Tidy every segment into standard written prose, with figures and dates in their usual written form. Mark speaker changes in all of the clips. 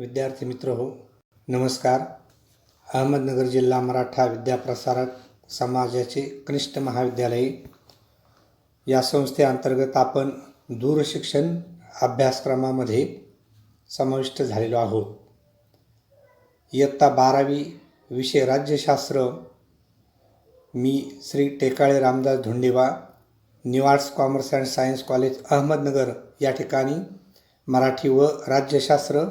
Speaker 1: विद्यार्थी मित्र हो, नमस्कार. अहमदनगर जिल्हा मराठा विद्याप्रसारक समाजाचे कनिष्ठ महाविद्यालय या संस्थेअंतर्गत आपण दूरशिक्षण अभ्यासक्रमामध्ये समाविष्ट झालेलो आहोत. इयत्ता 12वी विषय राज्यशास्त्र. मी Shri Tekale Ramdas Dhondeva, new arts commerce and science college Ahmednagar या ठिकाणी मराठी व राज्यशास्त्र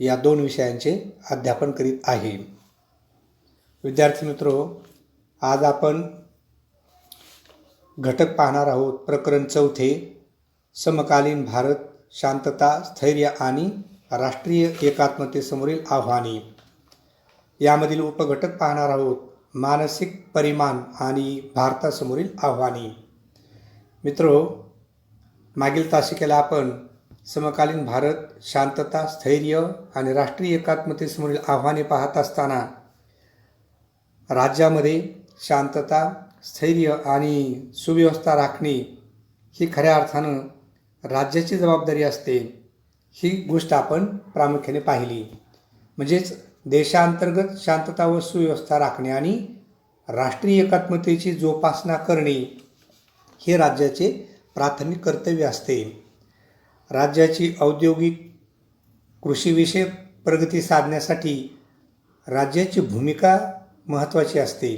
Speaker 1: या 2 विषयांचे अध्यापन करीत आहे. विद्यार्थी मित्रो, आज आपण घटक पाहणार आहोत. प्रकरण 4, समकालीन भारत, शांतता, स्थैर्य आणि राष्ट्रीय एकात्मतेसमोरील आव्हाने. यामधील उपघटक पाहणार आहोत. मानसिक परिमाण आणि भारतासमोरील आव्हाने. मित्रो, मागील तासिकेला आपण समकालीन भारत, शांतता, स्थैर्य आणि राष्ट्रीय एकात्मतेसमोरील आव्हाने पाहत असताना राज्यामध्ये शांतता, स्थैर्य आणि सुव्यवस्था राखणे ही खऱ्या अर्थानं राज्याची जबाबदारी असते, ही गोष्ट आपण प्रामुख्याने पाहिली. म्हणजेच देशांतर्गत शांतता व सुव्यवस्था राखणे आणि राष्ट्रीय एकात्मतेची जोपासना करणे हे राज्याचे प्राथमिक कर्तव्य असते. राज्याची औद्योगिक कृषीविषयक प्रगती साधण्यासाठी राज्याची भूमिका महत्त्वाची असते.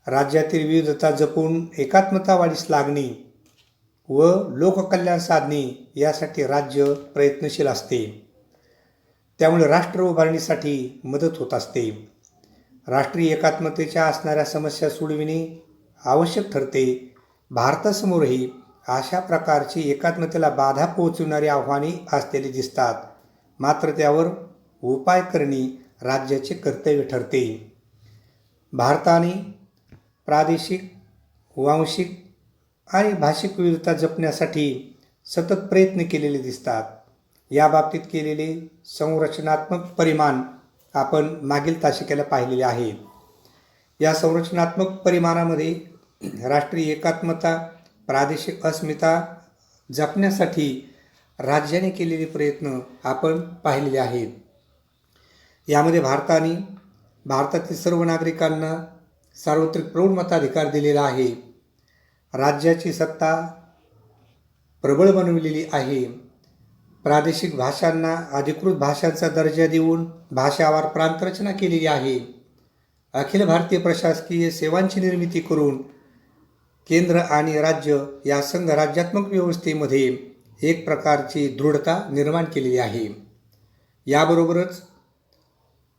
Speaker 1: राज्यातील विविधता जपून एकात्मता वाढीस लागणे व लोककल्याण साधणे यासाठी राज्य प्रयत्नशील असते. त्यामुळे राष्ट्र उभारणीसाठी मदत होत असते. राष्ट्रीय एकात्मतेच्या असणाऱ्या समस्या सोडविणे आवश्यक ठरते. भारतासमोरही अशा प्रकारची एकात्मतेला बाधा पोहोचविणारी आव्हाने असलेली दिसतात. मात्र त्यावर उपाय करणे राज्याचे कर्तव्य ठरते. भारताने प्रादेशिक, वांशिक आणि भाषिक विविधता जपण्यासाठी सतत प्रयत्न केलेले दिसतात. याबाबतीत केलेले संरचनात्मक परिमाण आपण मागील तासिकेला पाहिलेले आहे. या संरचनात्मक परिमाणामध्ये राष्ट्रीय एकात्मता, प्रादेशिक अस्मिता जपण्यासाठी राज्याने केलेले प्रयत्न आपण पाहिलेले आहेत. यामध्ये भारताने भारतातील सर्व नागरिकांना सार्वत्रिक प्रौढ मताधिकार दिलेला आहे. राज्याची सत्ता प्रबळ बनविलेली आहे. प्रादेशिक भाषांना अधिकृत भाषांचा दर्जा देऊन भाषावार प्रांतरचना केलेली आहे. अखिल भारतीय प्रशासकीय सेवांची निर्मिती करून केंद्र आणि राज्य या संघ राज्यात्मक व्यवस्थेमध्ये एक प्रकारची दृढता निर्माण केलेली आहे. याबरोबरच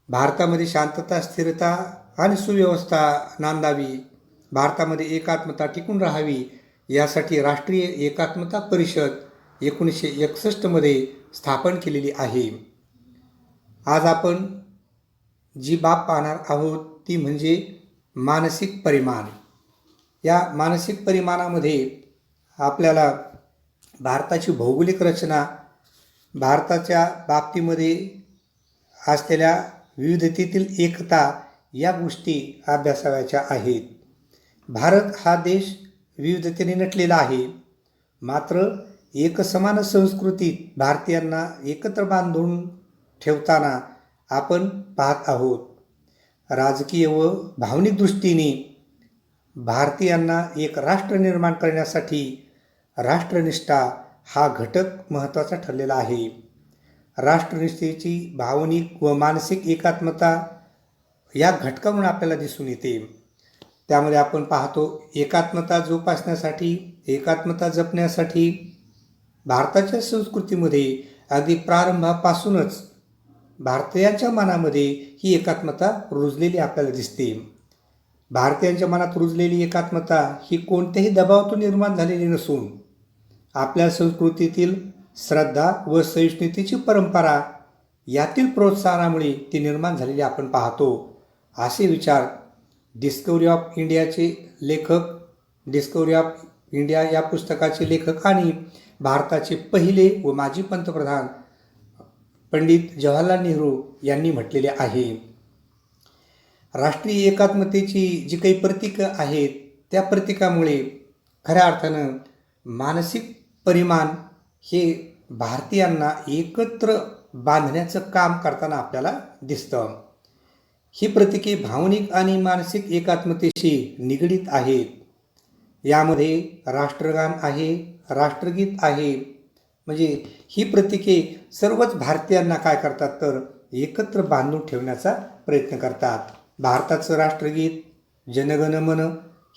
Speaker 1: भारतामध्ये शांतता, स्थिरता आणि सुव्यवस्था नांदावी, भारतामध्ये एकात्मता टिकून राहावी यासाठी राष्ट्रीय एकात्मता परिषद 1961 स्थापन केलेली आहे. आज आपण जी बाब पाहणार आहोत ती म्हणजे मानसिक परिमाण. या मानसिक परिमाणामध्ये आपल्याला भारताची भौगोलिक रचना, भारताच्या बाबतीमध्ये असलेल्या विविधतेतील एकता या गोष्टी अभ्यासाव्याच्या आहेत. भारत हा देश विविधतेने नटलेला आहे. मात्र एकसमान संस्कृतीत भारतीयांना एकत्र बांधून ठेवताना आपण पाहत आहोत. राजकीय व भावनिक दृष्टीने भारतीयांना एक राष्ट्र निर्माण करण्यासाठी राष्ट्रनिष्ठा हा घटक महत्त्वाचा ठरलेला आहे. राष्ट्रनिष्ठेची भावनिक व मानसिक एकात्मता या घटकावरून आपल्याला दिसून येते. त्यामध्ये आपण पाहतो, एकात्मता जोपासण्यासाठी, एकात्मता जपण्यासाठी भारताच्या संस्कृतीमध्ये अगदी प्रारंभापासूनच भारतीयांच्या मनामध्ये ही एकात्मता रुजलेली आपल्याला दिसते. भारतीयांच्या मनात रुजलेली एकात्मता ही कोणत्याही दबावातून निर्माण झालेली नसून आपल्या संस्कृतीतील श्रद्धा व सहिष्णुतेची परंपरा यातील प्रोत्साहनामुळे ती निर्माण झालेली आपण पाहतो. असे विचार डिस्कवरी ऑफ इंडियाचे लेखक, डिस्कवरी ऑफ इंडिया या पुस्तकाचे लेखक आणि भारताचे पहिले व माजी पंतप्रधान पंडित जवाहरलाल नेहरू यांनी म्हटलेले आहे. राष्ट्रीय एकात्मतेची जी काही प्रतीकं आहेत त्या प्रतीकामुळे खऱ्या अर्थानं मानसिक परिमाण हे भारतीयांना एकत्र बांधण्याचं काम करताना आपल्याला दिसतं. ही प्रतीके भावनिक आणि मानसिक एकात्मतेशी निगडीत आहेत. यामध्ये राष्ट्रगान आहे, राष्ट्रगीत आहे. म्हणजे ही प्रतीके सर्वच भारतीयांना काय करतात तर एकत्र बांधून ठेवण्याचा प्रयत्न करतात. भारताचं राष्ट्रगीत जनगण मन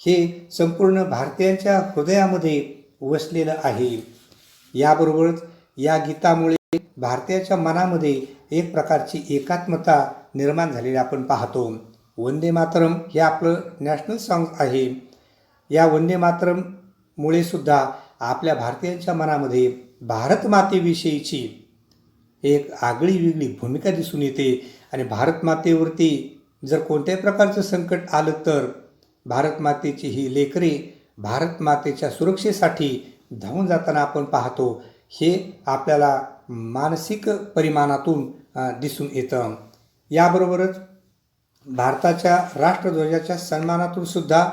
Speaker 1: हे संपूर्ण भारतीयांच्या हृदयामध्ये वसलेलं आहे. याबरोबरच या गीतामुळे भारतीयाच्या मनामध्ये एक प्रकारची एकात्मता निर्माण झालेली आपण पाहतो. वंदे मातरम हे आपलं नॅशनल सॉन्ग आहे. या वंदे मातरममुळे सुद्धा आपल्या भारतीयांच्या मनामध्ये भारत मातेविषयीची एक आगळी वेगळी भूमिका दिसून येते आणि भारत मातेवरती जर कोणत्याही प्रकारचं संकट आलं तर भारत मातेची ही लेकरे भारत मातेच्या सुरक्षेसाठी धावून जाताना आपण पाहतो. हे आपल्याला मानसिक परिमाणातून दिसून येतं. याबरोबरच भारताच्या राष्ट्रध्वजाच्या सन्मानातून सुद्धा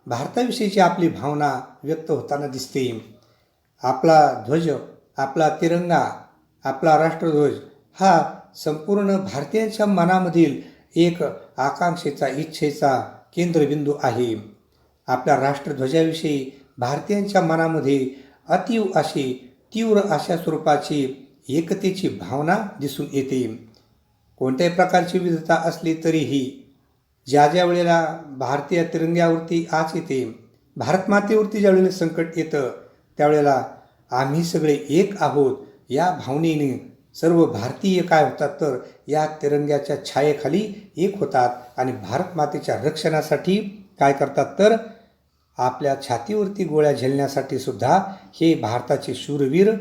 Speaker 1: भारताविषयीची आपली भावना व्यक्त होताना दिसते. आपला ध्वज, आपला तिरंगा, आपला राष्ट्रध्वज हा संपूर्ण भारतीयांच्या मनामधील एक आकांक्षेचा, इच्छेचा केंद्रबिंदू आहे. आपल्या राष्ट्रध्वजाविषयी भारतीयांच्या मनामध्ये अतीव अशी तीव्र अशा स्वरूपाची एकतेची भावना दिसून येते. कोणत्याही प्रकारची विविधता असली तरीही ज्या वेळेला भारतीय तिरंग्यावरती आच येते, भारत मातेवरती ज्या वेळेला संकट येतं त्यावेळेला आम्ही सगळे एक आहोत या भावनेने सर्व भारतीय काय होतात तर या तिरंग्याच्या छायेखाली एक होतात आणि भारत मातेच्या रक्षणासाठी काय करतात तर आपल्या छातीवरती गोळ्या झेलण्यासाठी सुद्धा हे भारताचे शूरवीर,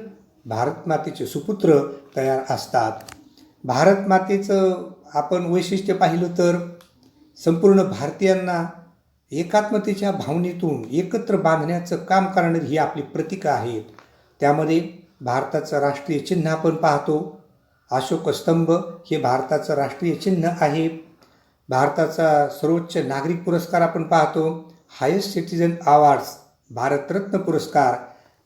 Speaker 1: भारत मातेचे सुपुत्र तयार असतात. भारत मातेचं आपण वैशिष्ट्य पाहिलं तर संपूर्ण भारतीयांना एकात्मतेच्या भावनेतून एकत्र बांधण्याचं काम करणारी ही आपली प्रतीकं आहेत. त्यामध्ये भारताचं राष्ट्रीय चिन्ह आपण पाहतो. अशोक स्तंभ हे भारताचं राष्ट्रीय चिन्ह आहे. भारताचा सर्वोच्च नागरिक पुरस्कार आपण पाहतो, हायेस्ट सिटिझन अवॉर्ड्स, भारतरत्न पुरस्कार.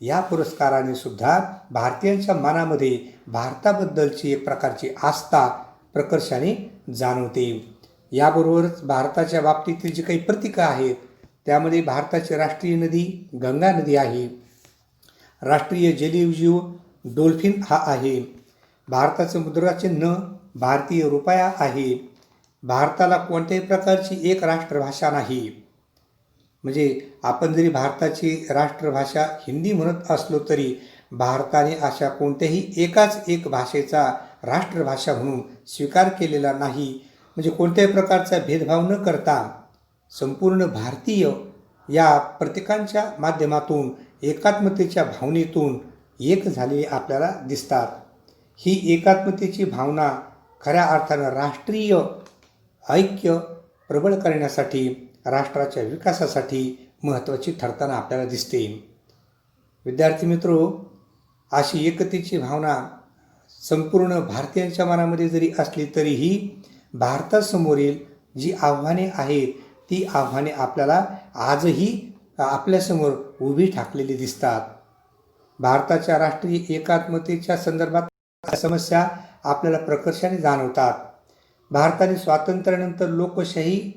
Speaker 1: या पुरस्काराने सुद्धा भारतीयांच्या मनामध्ये भारताबद्दलची एक प्रकारची आस्था प्रकर्षाने जाणवते. याबरोबरच भारताच्या बाबतीतील जी काही प्रतीकं आहेत त्यामध्ये भारताची राष्ट्रीय नदी गंगा नदी आहे. राष्ट्रीय जलीय जीव डॉल्फिन हा आहे. भारताचं मुद्राचिन्ह भारतीय रुपया आहे. भारताला कोणत्याही प्रकारची एक राष्ट्रभाषा नाही. म्हणजे आपण जरी भारताची राष्ट्रभाषा हिंदी म्हणत असलो तरी भारताने अशा कोणत्याही एकाच एक भाषेचा राष्ट्रभाषा म्हणून स्वीकार केलेला नाही. म्हणजे कोणत्याही प्रकारचा भेदभाव न करता संपूर्ण भारतीय या प्रत्येकांच्या माध्यमातून एकात्मतेच्या भावनेतून एक झालेली आपल्याला दिसतात. ही एकात्मतेची भावना खऱ्या अर्थानं राष्ट्रीय ऐक्य प्रबळ करण्यासाठी, राष्ट्राच्या विकासासाठी महत्त्वाची ठरताना आपल्याला दिसते. विद्यार्थी मित्रो, अशी एकतेची भावना संपूर्ण भारतीयांच्या मनामध्ये जरी असली तरीही भारतासमोरील जी आव्हाने आहेत ती आव्हाने आपल्याला आजही आपल्यासमोर उभी ठाकलेली दिसतात. भारताच्या राष्ट्रीय एकात्मतेच्या संदर्भात समस्या आपल्याला प्रकर्षाने जाणवतात. भारताने स्वातंत्र्यानंतर लोकशाही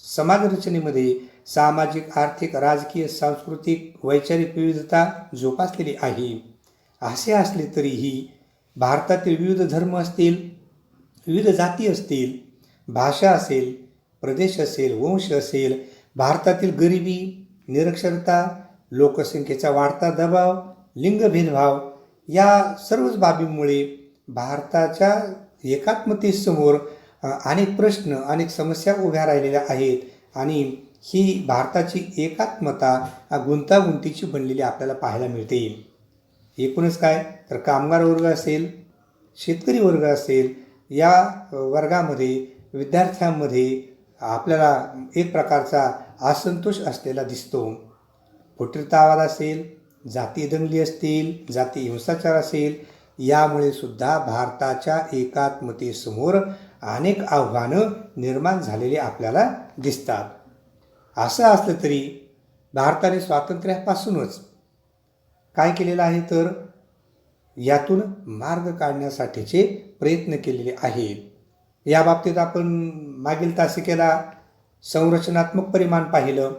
Speaker 1: समाजरचनेमध्ये सामाजिक, आर्थिक, राजकीय, सांस्कृतिक, वैचारिक विविधता जोपासलेली आहे. असे असले तरीही भारतातील विविध धर्म असतील, विविध जाती असतील, भाषा असेल, प्रदेश असेल, वंश असेल, भारतातील गरिबी, निरक्षरता, लोकसंख्येचा वाढता दबाव, लिंगभेदभाव या सर्वच बाबींमुळे भारताच्या एकात्मतेसमोर अनेक प्रश्न, अनेक समस्या उभ्या राहिलेल्या आहेत आणि ही भारताची एकात्मता गुंतागुंतीची बनलेली आपल्याला पाहायला मिळते. एकूणच काय तर कामगार वर्ग असेल, शेतकरी वर्ग असेल, या वर्गामध्ये विद्यार्थ्यांमध्ये आपल्याला एक प्रकारचा असंतोष असलेला दिसतो. फुटीरतावाद असेल, जाती दंगली असतील, जाती हिंसाचार असेल, यामुळे सुद्धा भारताच्या एकात्मतेसमोर अनेक आव्हानं निर्माण झालेली आपल्याला दिसतात. असं असलं तरी भारताने स्वातंत्र्यापासूनच काय केलेलं आहे तर यातून मार्ग काढण्यासाठीचे प्रयत्न केलेले आहेत. या बाबतीत आपण मागील तासिकेला संरचनात्मक परिमाण पाहिलं.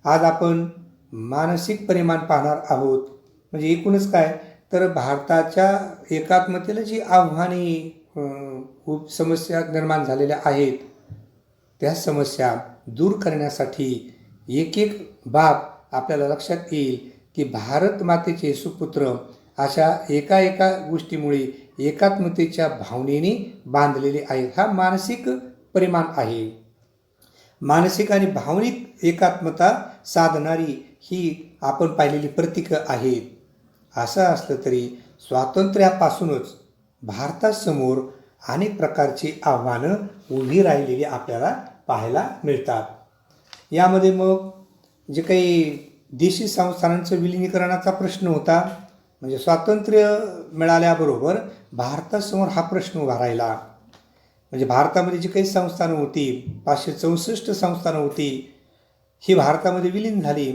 Speaker 1: आज आपण मानसिक परिमाण पाहणार आहोत. म्हणजे एकूणच काय तर भारताच्या एकात्मतेला जी आव्हाने खूप समस्या निर्माण झालेल्या आहेत, त्या समस्या दूर करण्यासाठी एक एक बाब आपल्याला लक्षात येईल की भारत मातेचे सुपुत्र अशा एका एका गोष्टीमुळे एकात्मतेच्या भावनेने बांधलेले आहेत. हा मानसिक परिमाण आहे. मानसिक आणि भावनिक एकात्मता साधणारी ही आपण पाहिलेली प्रतीकं आहेत. असं असलं तरी स्वातंत्र्यापासूनच भारतासमोर अनेक प्रकारची आव्हानं उभी राहिलेली आपल्याला पाहायला मिळतात. यामध्ये मग जे काही देशी संस्थानांचं विलिनीकरणाचा प्रश्न होता, म्हणजे स्वातंत्र्य मिळाल्याबरोबर भारतासमोर हा प्रश्न उभा राहिला. म्हणजे भारतामध्ये जी काही संस्थानं होती, 564 संस्थानं होती, ही भारतामध्ये विलीन झाली.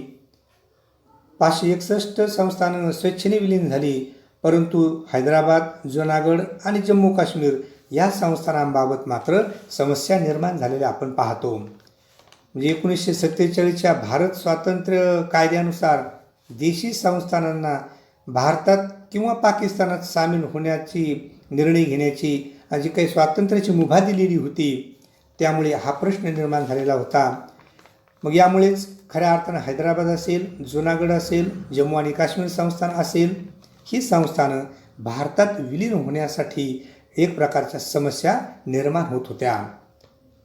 Speaker 1: 561 संस्थानं स्वेच्छेने विलीन झाली. परंतु हैदराबाद, जुनागड आणि जम्मू काश्मीर या संस्थानांबाबत मात्र समस्या निर्माण झालेल्या आपण पाहतो. म्हणजे 1947च्या भारत स्वातंत्र्य कायद्यानुसार देशी संस्थानांना भारतात किंवा पाकिस्तानात सामील होण्याची निर्णय घेण्याची जी काही स्वातंत्र्याची मुभा दिलेली होती, त्यामुळे हा प्रश्न निर्माण झालेला होता. मग यामुळेच खऱ्या अर्थानं हैदराबाद असेल, जुनागड असेल, जम्मू आणि काश्मीर संस्थान असेल, ही संस्थानं भारतात विलीन होण्यासाठी एक प्रकारच्या समस्या निर्माण होत होत्या.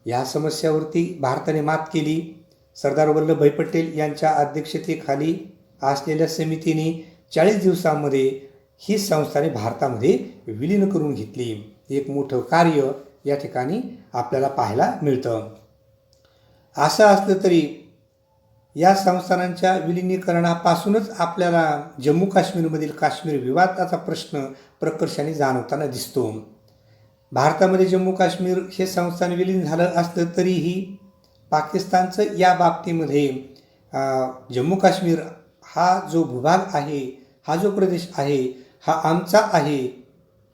Speaker 1: या समस्यावरती भारताने मात केली. सरदार वल्लभभाई पटेल यांच्या अध्यक्षतेखाली असलेल्या समितीने 40 दिवसांमध्ये ही संस्थाने भारतामध्ये विलीन करून घेतली. एक मोठं कार्य या ठिकाणी आपल्याला पाहायला मिळतं. असं असलं तरी या संस्थानांच्या विलिनीकरणापासूनच आपल्याला जम्मू काश्मीरमधील काश्मीर विवादाचा प्रश्न प्रकर्षाने जाणवताना दिसतो. भारतामध्ये जम्मू काश्मीर हे संस्थान विलीन झालं असलं तरीही पाकिस्तानचं या बाबतीमध्ये जम्मू काश्मीर हा जो भूभाग आहे, हा जो प्रदेश आहे, हा आमचा आहे,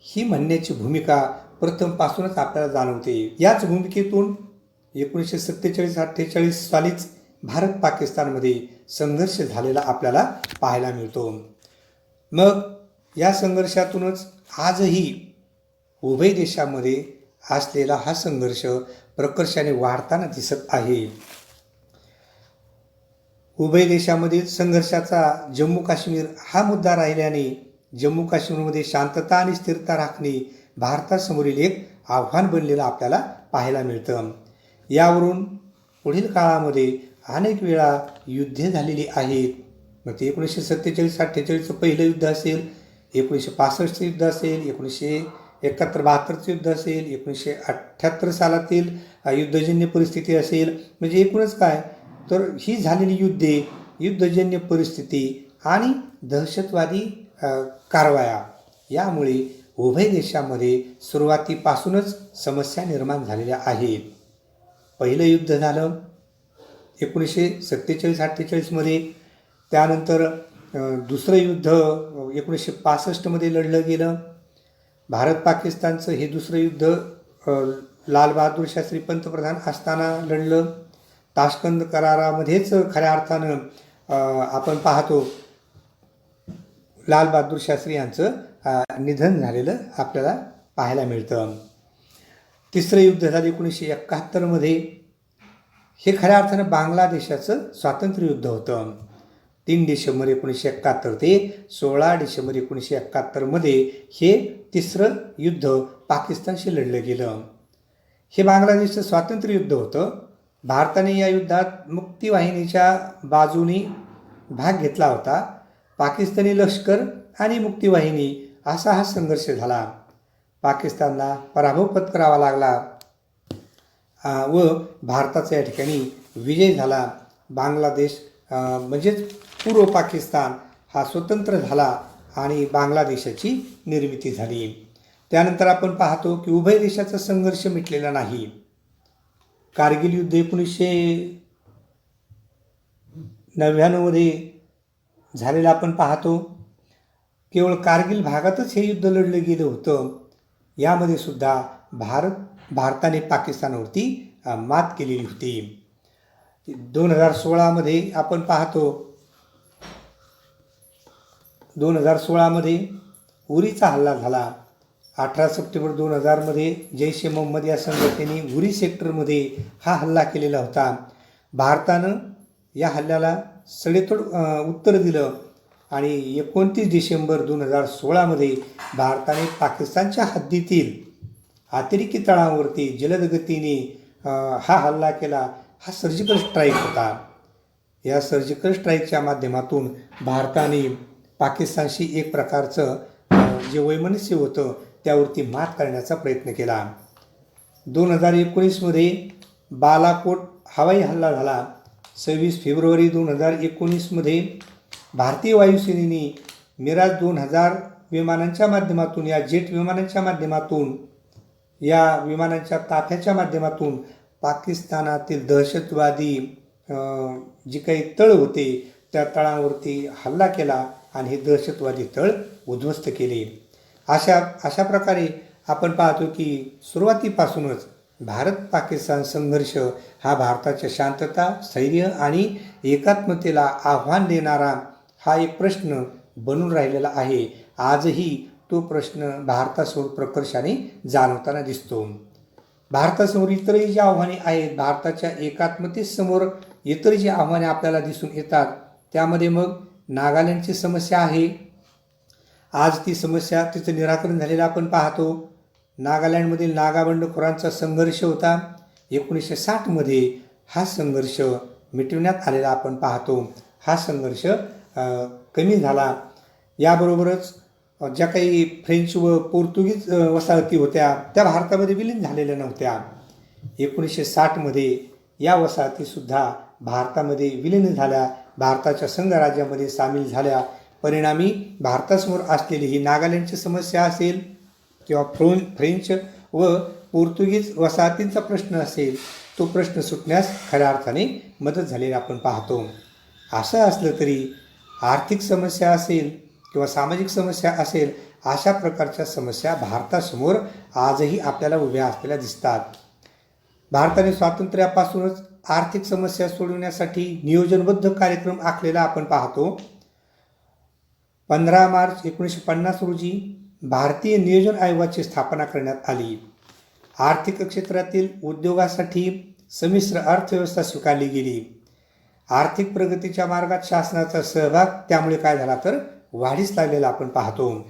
Speaker 1: ही म्हणण्याची भूमिका प्रथमपासूनच आपल्याला जाणवते. याच भूमिकेतून 1947-48 सालीच भारत पाकिस्तानमध्ये संघर्ष झालेला आपल्याला पाहायला मिळतो. मग या संघर्षातूनच आजही उभय देशामध्ये असलेला हा संघर्ष प्रकर्षाने वाढताना दिसत आहे. उभय देशामधील संघर्षाचा जम्मू काश्मीर हा मुद्दा राहिल्याने जम्मू काश्मीरमध्ये शांतता आणि स्थिरता राखणे भारतासमोरील एक आव्हान बनलेलं आपल्याला पाहायला मिळतं. यावरून पुढील काळामध्ये अनेक वेळा युद्धे झालेली आहेत. मग ते 1947-48चं पहिलं युद्ध असेल, 1965चं युद्ध असेल, 1971-72चं युद्ध असेल, 1978 सालातील युद्धजन्य परिस्थिती असेल. म्हणजे एकूणच काय तर ही झालेली युद्धे, युद्धजन्य परिस्थिती आणि दहशतवादी कारवाया यामुळे उभय देशामध्ये सुरुवातीपासूनच समस्या निर्माण झालेल्या आहेत. पहिलं युद्ध झालं 1947-48मध्ये. त्यानंतर दुसरं युद्ध 1965मध्ये लढलं गेलं. भारत पाकिस्तानचं हे दुसरं युद्ध लाल बहादूर शास्त्री पंतप्रधान असताना लढलं. ताशकंद करारामध्येच खऱ्या अर्थानं आपण पाहतो लाल बहादूर शास्त्री यांचं निधन झालेलं आपल्याला पाहायला मिळतं. तिसरं युद्ध झालं 1971मध्ये. हे खऱ्या अर्थानं बांगलादेशाचं स्वातंत्र्य युद्ध होतं. 3 डिसेंबर 1971 ते 16 डिसेंबर 1971मध्ये हे तिसरं युद्ध पाकिस्तानशी लढलं गेलं. हे बांगलादेशचं स्वातंत्र्य युद्ध होतं. भारताने या युद्धात मुक्तिवाहिनीच्या बाजूने भाग घेतला होता. पाकिस्तानी लष्कर आणि मुक्तिवाहिनी असा हा संघर्ष झाला. पाकिस्तानला पराभव पत्करावा लागला व भारताचा या ठिकाणी विजय झाला. बांगलादेश म्हणजेच पूर्व पाकिस्तान हा स्वतंत्र झाला आणि बांगलादेशाची निर्मिती झाली. त्यानंतर आपण पाहतो की उभय देशाचा संघर्ष मिटलेला नाही. कारगिल युद्ध 1999मध्ये झालेलं आपण पाहतो. केवळ कारगिल भागातच हे युद्ध लढलं गेलं होतं. यामध्ये सुद्धा भारताने पाकिस्तानवरती मात केलेली होती. 2016मध्ये आपण पाहतो, 2016मध्ये उरीचा हल्ला झाला. 18 सप्टेंबर 2000मध्ये जैश ए मोहम्मद या संघटनेने उरी सेक्टरमध्ये हा हल्ला केलेला होता. भारतानं या हल्ल्याला सडेतोड उत्तर दिलं आणि 29 डिसेंबर 2016मध्ये भारताने पाकिस्तानच्या हद्दीतील अतिरेकी तळांवरती जलद गतीने हा हल्ला केला. हा सर्जिकल स्ट्राईक होता. या सर्जिकल स्ट्राईकच्या माध्यमातून भारताने पाकिस्तानशी एक प्रकारचं जे वैमनस्य होतं त्यावरती मात करण्याचा प्रयत्न केला. 2019मध्ये बालाकोट हवाई हल्ला झाला. 26 फेब्रुवारी 2019मध्ये भारतीय वायुसेनेने मिराज 2000 विमानांच्या माध्यमातून, या जेट विमानांच्या माध्यमातून, या विमानांच्या ताफ्याच्या माध्यमातून पाकिस्तानातील दहशतवादी जी काही तळ होते त्या तळांवरती हल्ला केला आणि हे दहशतवादी तळ उद्ध्वस्त केले. अशा प्रकारे आपण पाहतो की सुरुवातीपासूनच भारत पाकिस्तान संघर्ष हा भारताच्या शांतता, स्थैर्य आणि एकात्मतेला आव्हान देणारा हा एक प्रश्न बनून राहिलेला आहे. आजही तो प्रश्न भारतासमोर प्रकर्षाने जाणवताना दिसतो. भारतासमोर इतरही जी आव्हाने आहेत, भारताच्या एकात्मतेसमोर इतर जी आव्हाने आपल्याला दिसून येतात त्यामध्ये मग नागालँडची समस्या आहे. आज ती समस्या, तिचं निराकरण झालेलं आपण पाहतो. नागालँडमधील नागा बंडखोरांचा संघर्ष होता. 1960मध्ये हा संघर्ष मिटवण्यात आलेला आपण पाहतो. हा संघर्ष कमी झाला. याबरोबरच ज्या काही फ्रेंच व पोर्तुगीज वसाहती होत्या त्या भारतामध्ये विलीन झालेल्या नव्हत्या. 1960मध्ये या वसाहतीसुद्धा भारतामध्ये विलीन झाल्या, भारताच्या संघराज्यामध्ये सामील झाल्या. परिणामी भारतासमोर असलेली ही नागालँडची समस्या असेल किंवा फ्रेंच व पोर्तुगीज वसाहतींचा प्रश्न असेल, तो प्रश्न सुटण्यास खऱ्या अर्थाने मदत झालेली आपण पाहतो. असं असलं तरी आर्थिक समस्या असेल किंवा सामाजिक समस्या असेल, अशा प्रकारच्या समस्या भारतासमोर आजही आपल्याला उभ्या असलेल्या दिसतात. भारताने स्वातंत्र्यापासूनच आर्थिक समस्या सोडवण्यासाठी नियोजनबद्ध कार्यक्रम आखलेला आपण पाहतो. 15 मार्च 1950 रोजी भारतीय नियोजन आयोगाची स्थापना करण्यात आली. आर्थिक क्षेत्रातील उद्योगासाठी संमिश्र अर्थव्यवस्था स्वीकारली गेली. आर्थिक प्रगतीच्या मार्गात शासनाचा सहभाग त्यामुळे काय झाला तर वाढीस लागलेला आपण पाहतो.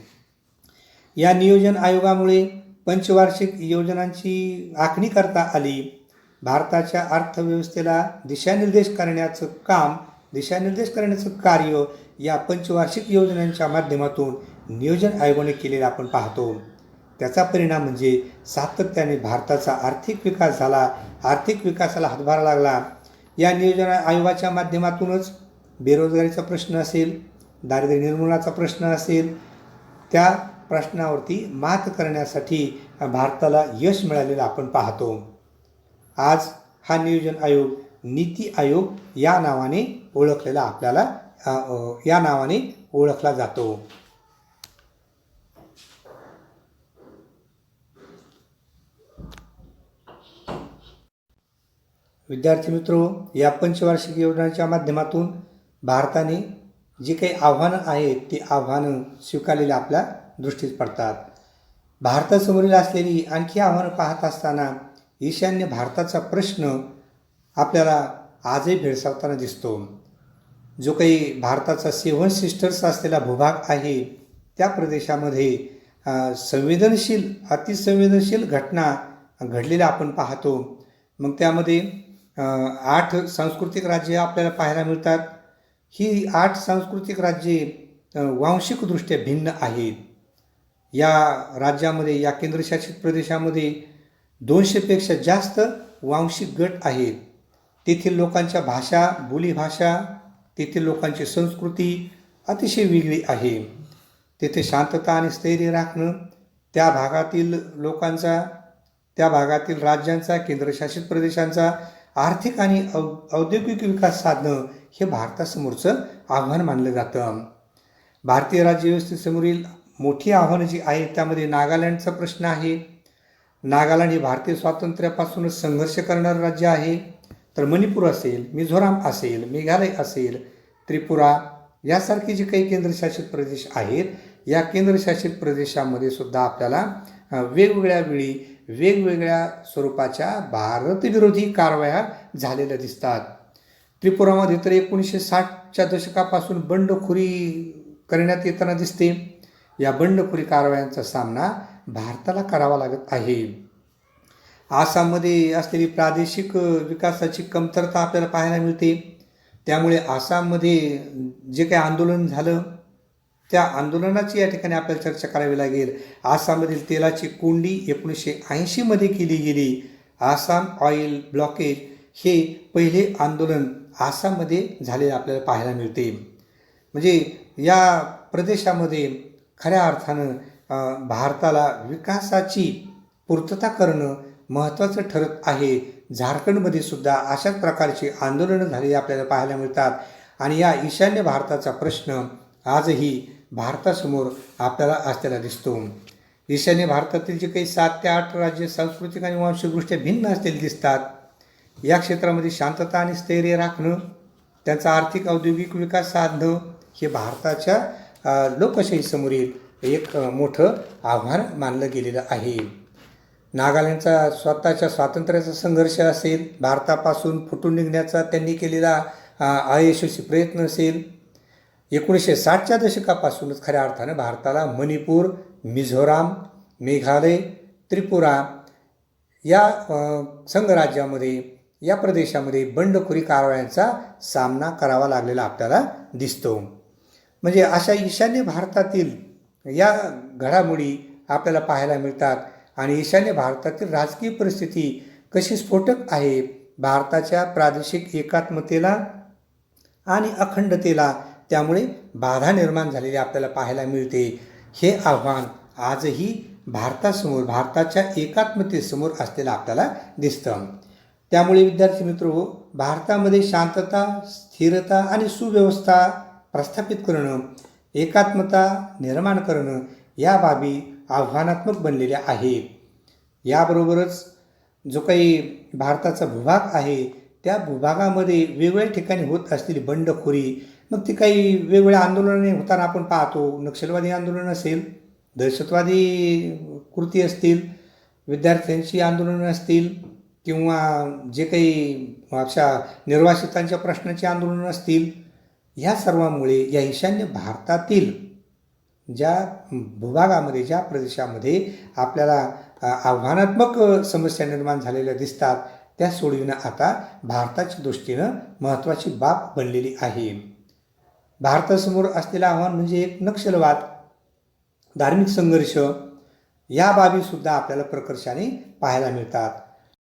Speaker 1: या नियोजन आयोगामुळे पंचवार्षिक योजनांची आखणी करता आली. भारताच्या अर्थव्यवस्थेला दिशानिर्देश करण्याचं कार्य या पंचवार्षिक योजनांच्या माध्यमातून नियोजन आयोगाने केलेलं आपण पाहतो. त्याचा परिणाम म्हणजे सातत्याने भारताचा आर्थिक विकास झाला, आर्थिक विकासाला हातभार लागला. या नियोजन आयोगाच्या माध्यमातूनच बेरोजगारीचा प्रश्न असेल, दारिद्र्य निर्मूलनाचा प्रश्न असेल, त्या प्रश्नावरती मात करण्यासाठी भारताला यश मिळालेलं आपण पाहतो. आज हा नियोजन आयोग नीती आयोग या नावाने ओळखला जातो. विद्यार्थी मित्रो, या पंचवार्षिक योजनांच्या माध्यमातून भारताने जी काही आव्हानं आहेत ती आव्हानं स्वीकारलेली आपल्या दृष्टीस पडतात. भारतासमोरील असलेली आणखी आव्हानं पाहत असताना ईशान्य भारताचा प्रश्न आपल्याला आजही भेडसावताना दिसतो. जो काही भारताचा 7 सिस्टर्स असलेला भूभाग आहे त्या प्रदेशामध्ये अतिसंवेदनशील घटना घडलेल्या आपण पाहतो. मग त्यामध्ये 8 सांस्कृतिक राज्ये आपल्याला पाहायला मिळतात. ही 8 सांस्कृतिक राज्ये वांशिकदृष्ट्या भिन्न आहेत. या राज्यामध्ये, या केंद्रशासित प्रदेशामध्ये 200पेक्षा जास्त वांशिक गट आहेत. तेथील लोकांच्या भाषा, बोलीभाषा, तेथील लोकांची संस्कृती अतिशय वेगळी आहे. तेथे शांतता आणि स्थैर्य राखणं, त्या भागातील लोकांचा, त्या भागातील राज्यांचा, केंद्रशासित प्रदेशांचा आर्थिक आणि औद्योगिक विकास साधणं हे भारतासमोरचं आव्हान मानलं जातं. भारतीय राज्यव्यवस्थेसमोरील मोठी आव्हानं जी आहेत त्यामध्ये नागालँडचा प्रश्न आहे. नागालँड हे भारतीय स्वातंत्र्यापासूनच संघर्ष करणारं राज्य आहे. तर मणिपूर असेल, मिझोराम असेल, मेघालय असेल, त्रिपुरा यासारखे जे काही केंद्रशासित प्रदेश आहेत, या केंद्रशासित प्रदेशामध्ये सुद्धा आपल्याला वेगवेगळ्या वेळी वेगवेगळ्या स्वरूपाच्या भारतविरोधी कारवाया झालेल्या दिसतात. त्रिपुरामध्ये तर 1960च्या दशकापासून बंडखोरी करण्यात येताना दिसते. या बंडखोरी कारवायांचा सामना भारताला करावा लागत आहे. आसाममध्ये असलेली प्रादेशिक विकासाची कमतरता आपल्याला पाहायला मिळते. त्यामुळे आसाममध्ये जे काही आंदोलन झालं त्या आंदोलनाची या ठिकाणी आपल्याला चर्चा करावी लागेल. आसाममधील तेलाची कोंडी 1980मध्ये केली गेली. आसाम ऑइल ब्लॉकेज हे पहिले आंदोलन आसाममध्ये झालेले आपल्याला पाहायला मिळते. म्हणजे या प्रदेशामध्ये खऱ्या अर्थानं भारताला विकासाची पूर्तता करणं महत्त्वाचं ठरत आहे. झारखंडमध्ये सुद्धा अशाच प्रकारची आंदोलनं झालेली आपल्याला पाहायला मिळतात. आणि या ईशान्य भारताचा प्रश्न आजही भारतासमोर आपल्याला असलेला दिसतो. ईशान्य भारतातील जे काही 7 ते 8 राज्य सांस्कृतिक आणि वांशिकदृष्ट्या भिन्न असलेले दिसतात. या क्षेत्रामध्ये शांतता आणि स्थैर्य राखणं, त्यांचा आर्थिक औद्योगिक विकास साधणं हे भारताच्या लोकशाहीसमोरील एक मोठं आव्हान मानलं गेलेलं आहे. नागालँडचा स्वतःच्या स्वातंत्र्याचा संघर्ष असेल, भारतापासून फुटून निघण्याचा त्यांनी केलेला अयशस्वी प्रयत्न असेल, 1960च्या दशकापासूनच खऱ्या अर्थानं भारताला मणिपूर, मिझोराम, मेघालय, त्रिपुरा या संघराज्यामध्ये या प्रदेशामध्ये बंडखोरी कारवायांचा सामना करावा लागलेला आपल्याला दिसतो. म्हणजे अशा ईशान्य भारतातील या घडामोडी आपल्याला पाहायला मिळतात. आणि ईशान्य भारतातील राजकीय परिस्थिती कशी स्फोटक आहे, भारताच्या प्रादेशिक एकात्मतेला आणि अखंडतेला त्यामुळे बाधा निर्माण झालेली आपल्याला पाहायला मिळते. हे आव्हान आजही भारतासमोर, भारताच्या एकात्मतेसमोर असलेलं आपल्याला दिसतं. त्यामुळे विद्यार्थी मित्रहो, भारतामध्ये शांतता, स्थिरता आणि सुव्यवस्था प्रस्थापित करणं, एकात्मता निर्माण करणं या बाबी आव्हानात्मक बनलेल्या आहेत. याबरोबरच जो काही भारताचा भूभाग आहे त्या भूभागामध्ये वेगवेगळ्या ठिकाणी होत असलेली बंडखोरी, मग ती काही वेगवेगळ्या आंदोलने होताना आपण पाहतो. नक्षलवादी आंदोलन असेल, दहशतवादी कृती असतील, विद्यार्थ्यांची आंदोलनं असतील किंवा जे काही अशा निर्वासितांच्या प्रश्नाची आंदोलनं असतील, ह्या सर्वांमुळे या ईशान्य भारतातील ज्या भूभागामध्ये, ज्या प्रदेशामध्ये आपल्याला आव्हानात्मक समस्या निर्माण झालेल्या दिसतात, त्या सोडविणं आता भारताच्या दृष्टीनं महत्त्वाची बाब बनलेली आहे. भारतासमोर असलेलं आव्हान म्हणजे एक नक्षलवाद, धार्मिक संघर्ष या बाबीसुद्धा आपल्याला प्रकर्षाने पाहायला मिळतात.